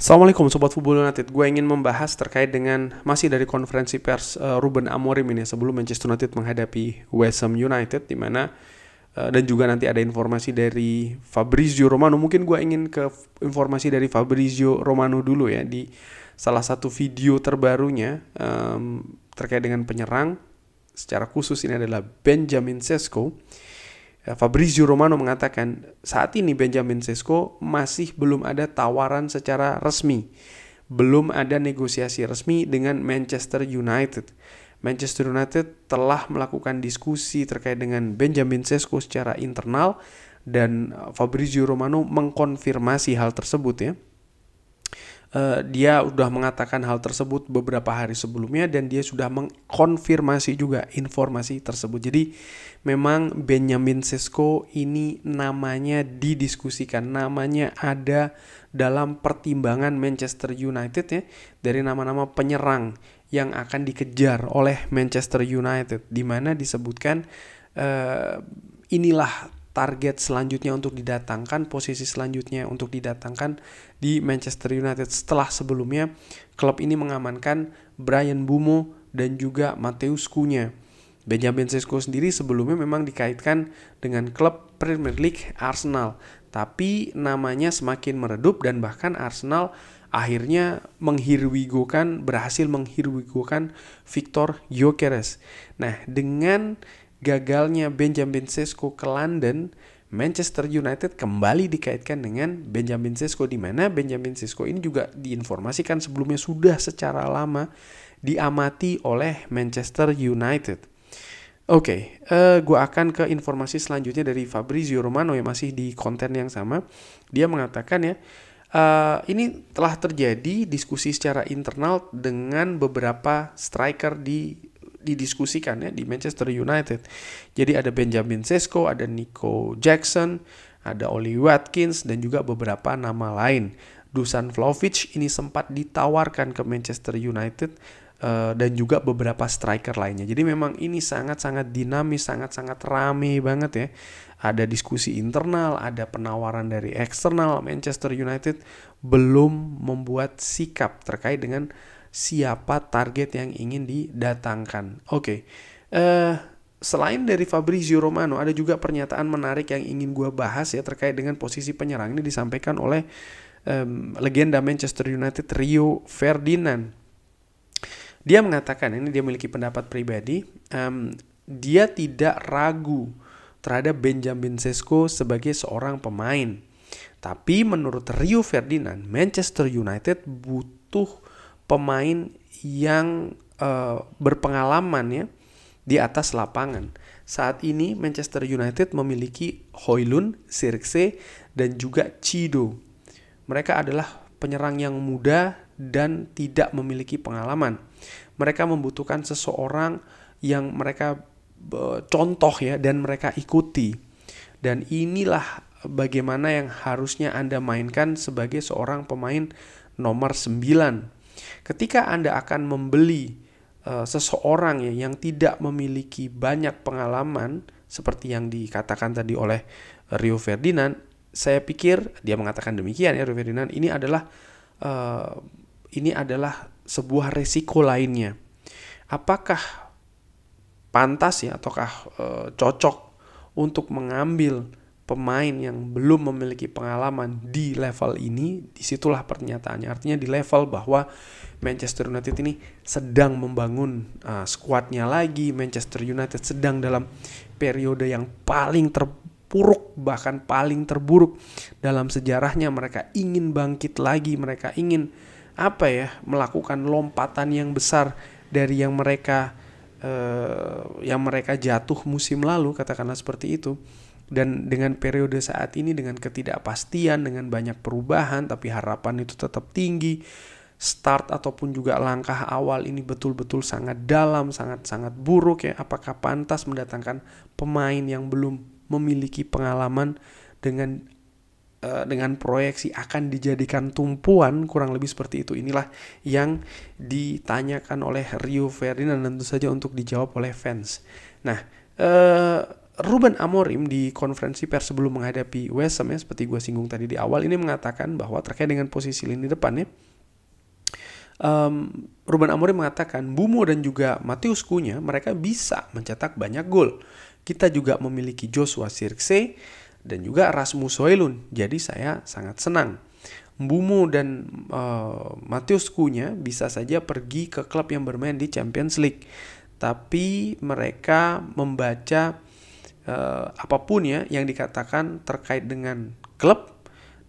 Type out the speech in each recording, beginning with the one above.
Assalamualaikum Sobat Football United. Gue ingin membahas terkait dengan masih dari konferensi pers Ruben Amorim ini sebelum Manchester United menghadapi West Ham United, di mana dan juga nanti ada informasi dari Fabrizio Romano. Mungkin gue ingin ke informasi dari Fabrizio Romano dulu ya, di salah satu video terbarunya terkait dengan penyerang. Secara khusus ini adalah Benjamin Sesko. Fabrizio Romano mengatakan saat ini Benjamin Sesko masih belum ada tawaran secara resmi, belum ada negosiasi resmi dengan Manchester United. Manchester United telah melakukan diskusi terkait dengan Benjamin Sesko secara internal dan Fabrizio Romano mengkonfirmasi hal tersebut ya. Dia sudah mengatakan hal tersebut beberapa hari sebelumnya dan dia sudah mengkonfirmasi juga informasi tersebut. Jadi memang Benjamin Sesko ini namanya didiskusikan, namanya ada dalam pertimbangan Manchester United ya, dari nama-nama penyerang yang akan dikejar oleh Manchester United, di mana disebutkan inilah target selanjutnya untuk didatangkan, posisi selanjutnya untuk didatangkan di Manchester United setelah sebelumnya klub ini mengamankan Bryan Mbeumo dan juga Matheus Cunha. Benjamin Sesko sendiri sebelumnya memang dikaitkan dengan klub Premier League Arsenal, tapi namanya semakin meredup dan bahkan Arsenal akhirnya berhasil menghirwigokan Victor Gyökeres. Nah, dengan gagalnya Benjamin Sesko ke London, Manchester United kembali dikaitkan dengan Benjamin Sesko, di mana Benjamin Sesko ini juga diinformasikan sebelumnya sudah secara lama diamati oleh Manchester United. Oke, gue akan ke informasi selanjutnya dari Fabrizio Romano yang masih di konten yang sama. Dia mengatakan ya, ini telah terjadi diskusi secara internal dengan beberapa striker didiskusikan ya di Manchester United. Jadi ada Benjamin Sesko, ada Nico Jackson, ada Oli Watkins dan juga beberapa nama lain. Dusan Vlahovic ini sempat ditawarkan ke Manchester United dan juga beberapa striker lainnya. Jadi memang ini sangat-sangat dinamis, sangat-sangat rame banget ya. Ada diskusi internal, ada penawaran dari eksternal. Manchester United belum membuat sikap terkait dengan siapa target yang ingin didatangkan. Oke. Selain dari Fabrizio Romano, ada juga pernyataan menarik yang ingin gue bahas ya terkait dengan posisi penyerang. Ini disampaikan oleh legenda Manchester United Rio Ferdinand. Dia mengatakan, ini dia memiliki pendapat pribadi, dia tidak ragu terhadap Benjamin Sesko sebagai seorang pemain. Tapi menurut Rio Ferdinand, Manchester United butuh pemain yang berpengalaman ya di atas lapangan. Saat ini Manchester United memiliki Højlund, Zirkzee dan juga Chido. Mereka adalah penyerang yang muda dan tidak memiliki pengalaman. Mereka membutuhkan seseorang yang mereka contoh ya dan mereka ikuti. Dan inilah bagaimana yang harusnya Anda mainkan sebagai seorang pemain nomor 9. Ketika Anda akan membeli seseorang ya yang tidak memiliki banyak pengalaman seperti yang dikatakan tadi oleh Rio Ferdinand, saya pikir dia mengatakan demikian ya Rio Ferdinand, ini adalah sebuah resiko lainnya. Apakah pantas ya ataukah cocok untuk mengambil pemain yang belum memiliki pengalaman di level ini? Disitulah pernyataannya. Artinya di level bahwa Manchester United ini sedang membangun skuadnya lagi. Manchester United sedang dalam periode yang paling terpuruk, bahkan paling terburuk dalam sejarahnya. Mereka ingin bangkit lagi. Mereka ingin melakukan lompatan yang besar dari yang mereka jatuh musim lalu, katakanlah seperti itu. Dan dengan periode saat ini, dengan ketidakpastian, dengan banyak perubahan, tapi harapan itu tetap tinggi. Start ataupun juga langkah awal ini betul-betul sangat dalam, sangat-sangat buruk ya. Apakah pantas mendatangkan pemain yang belum memiliki pengalaman dengan proyeksi akan dijadikan tumpuan, kurang lebih seperti itu. Inilah yang ditanyakan oleh Rio Ferdinand, tentu saja untuk dijawab oleh fans. Nah, Ruben Amorim di konferensi pers sebelum menghadapi West Ham ya, seperti gue singgung tadi di awal, ini mengatakan bahwa terkait dengan posisi lini depannya, Ruben Amorim mengatakan Mbeumo dan juga Matheus Cunha mereka bisa mencetak banyak gol. Kita juga memiliki Joshua Zirkzee dan juga Rasmus Højlund. Jadi saya sangat senang. Mbeumo dan Matheus Cunha bisa saja pergi ke klub yang bermain di Champions League. Tapi mereka membaca apapun ya yang dikatakan terkait dengan klub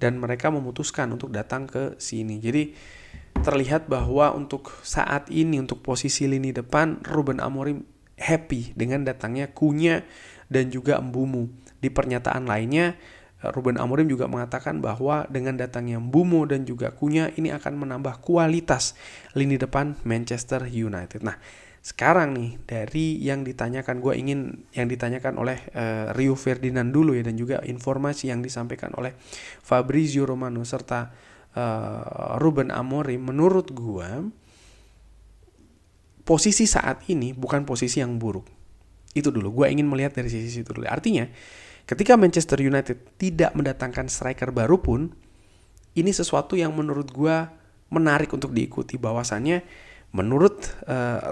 dan mereka memutuskan untuk datang ke sini. Jadi terlihat bahwa untuk saat ini untuk posisi lini depan Ruben Amorim happy dengan datangnya Cunha dan juga Mbeumo. Di pernyataan lainnya Ruben Amorim juga mengatakan bahwa dengan datangnya Mbeumo dan juga Cunha ini akan menambah kualitas lini depan Manchester United. Nah, sekarang nih dari yang ditanyakan, gue ingin yang ditanyakan oleh Rio Ferdinand dulu ya, dan juga informasi yang disampaikan oleh Fabrizio Romano serta Ruben Amorim. Menurut gue posisi saat ini bukan posisi yang buruk. Itu dulu, gue ingin melihat dari sisi itu dulu. Artinya ketika Manchester United tidak mendatangkan striker baru pun, ini sesuatu yang menurut gue menarik untuk diikuti. Bahwasannya menurut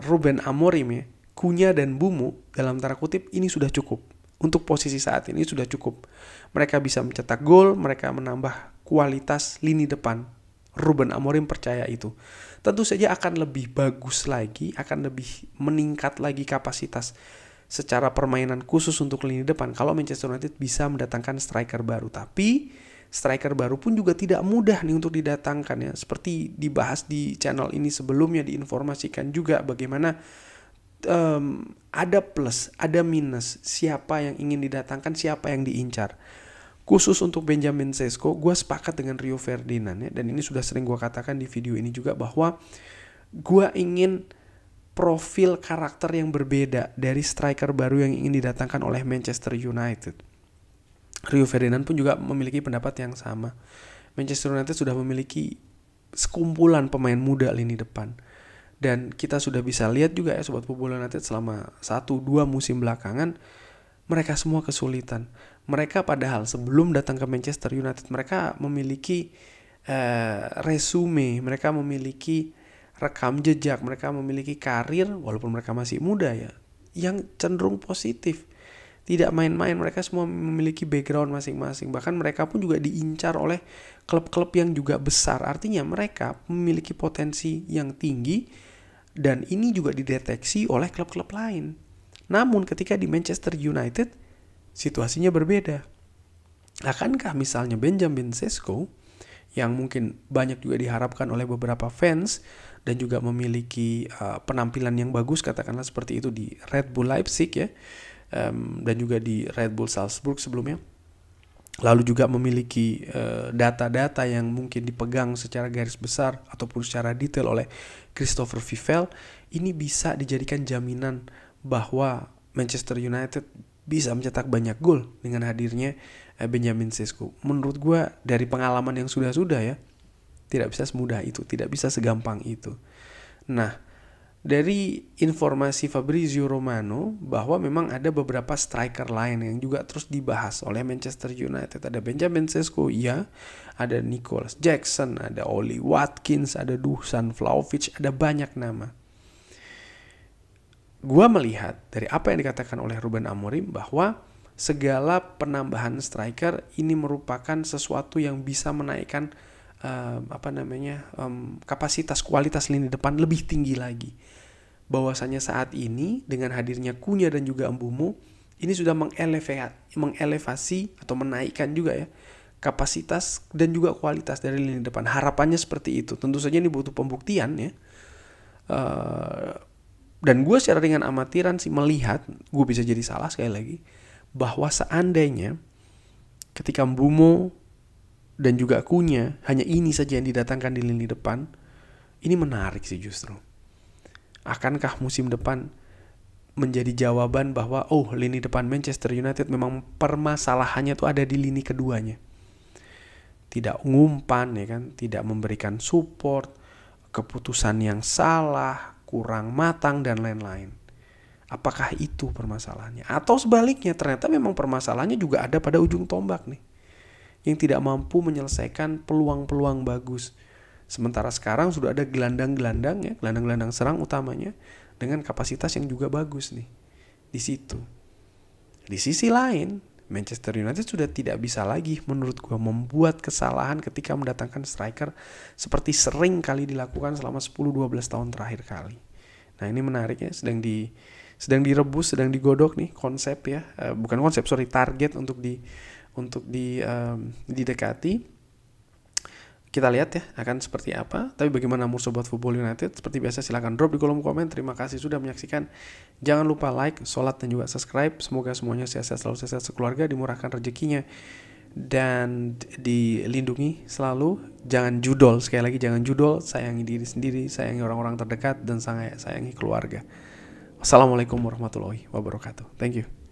Ruben Amorim ya, Cunha dan Mbeumo dalam tanda kutip ini sudah cukup. Untuk posisi saat ini sudah cukup. Mereka bisa mencetak gol, mereka menambah kualitas lini depan. Ruben Amorim percaya itu. Tentu saja akan lebih bagus lagi, akan lebih meningkat lagi kapasitas secara permainan khusus untuk lini depan kalau Manchester United bisa mendatangkan striker baru. Tapi striker baru pun juga tidak mudah nih untuk didatangkan ya. Seperti dibahas di channel ini sebelumnya, diinformasikan juga bagaimana ada plus, ada minus, siapa yang ingin didatangkan, siapa yang diincar. Khusus untuk Benjamin Sesko, gue sepakat dengan Rio Ferdinand ya, dan ini sudah sering gue katakan di video ini juga bahwa gue ingin profil karakter yang berbeda dari striker baru yang ingin didatangkan oleh Manchester United. Rio Ferdinand pun juga memiliki pendapat yang sama. Manchester United sudah memiliki sekumpulan pemain muda lini depan. Dan kita sudah bisa lihat juga ya Sobat Football United selama 1-2 musim belakangan, mereka semua kesulitan. Mereka padahal sebelum datang ke Manchester United, mereka memiliki resume, mereka memiliki rekam jejak, mereka memiliki karir walaupun mereka masih muda ya, yang cenderung positif. Tidak main-main, mereka semua memiliki background masing-masing. Bahkan mereka pun juga diincar oleh klub-klub yang juga besar. Artinya mereka memiliki potensi yang tinggi dan ini juga dideteksi oleh klub-klub lain. Namun ketika di Manchester United situasinya berbeda. Akankah misalnya Benjamin Sesko yang mungkin banyak juga diharapkan oleh beberapa fans dan juga memiliki penampilan yang bagus, katakanlah seperti itu di Red Bull Leipzig ya, dan juga di Red Bull Salzburg sebelumnya, lalu juga memiliki data-data yang mungkin dipegang secara garis besar ataupun secara detail oleh Christopher Vivell, ini bisa dijadikan jaminan bahwa Manchester United bisa mencetak banyak gol dengan hadirnya Benjamin Sesko. Menurut gue dari pengalaman yang sudah-sudah ya, tidak bisa semudah itu, tidak bisa segampang itu. Nah, dari informasi Fabrizio Romano bahwa memang ada beberapa striker lain yang juga terus dibahas oleh Manchester United. Ada Benjamin Sesko, iya, ada Nicholas Jackson, ada Oli Watkins, ada Dusan Vlahovic, ada banyak nama. Gua melihat dari apa yang dikatakan oleh Ruben Amorim bahwa segala penambahan striker ini merupakan sesuatu yang bisa menaikkan kapasitas kualitas lini depan lebih tinggi lagi. Bahwasanya saat ini dengan hadirnya Cunha dan juga Mbeumo ini sudah mengelevasi atau menaikkan juga ya kapasitas dan juga kualitas dari lini depan. Harapannya seperti itu. Tentu saja ini butuh pembuktian ya. Dan gue secara dengan amatiran sih melihat, gue bisa jadi salah sekali lagi, bahwa seandainya ketika Mbeumo dan juga Cunha hanya ini saja yang didatangkan di lini depan, ini menarik sih justru. Akankah musim depan menjadi jawaban bahwa lini depan Manchester United memang permasalahannya tuh ada di lini keduanya. Tidak ngumpan ya kan, tidak memberikan support, keputusan yang salah, kurang matang dan lain-lain. Apakah itu permasalahannya? Atau sebaliknya, ternyata memang permasalahannya juga ada pada ujung tombak nih, yang tidak mampu menyelesaikan peluang-peluang bagus. Sementara sekarang sudah ada gelandang-gelandang ya, gelandang-gelandang serang utamanya dengan kapasitas yang juga bagus nih di situ. Di sisi lain, Manchester United sudah tidak bisa lagi menurut gue membuat kesalahan ketika mendatangkan striker seperti sering kali dilakukan selama 10-12 tahun terakhir kali. Nah, ini menarik ya, sedang direbus, sedang digodok nih konsep ya, target untuk didekati. Kita lihat ya akan seperti apa. Tapi bagaimana menurut Sobat Football United? Seperti biasa silahkan drop di kolom komen. Terima kasih sudah menyaksikan. Jangan lupa like, sholat, dan juga subscribe. Semoga semuanya sehat-sehat, selalu sehat sekeluarga, dimurahkan rezekinya, dan dilindungi selalu. Jangan judol, sekali lagi jangan judol. Sayangi diri sendiri, sayangi orang-orang terdekat, dan sayangi keluarga. Wassalamualaikum warahmatullahi wabarakatuh. Thank you.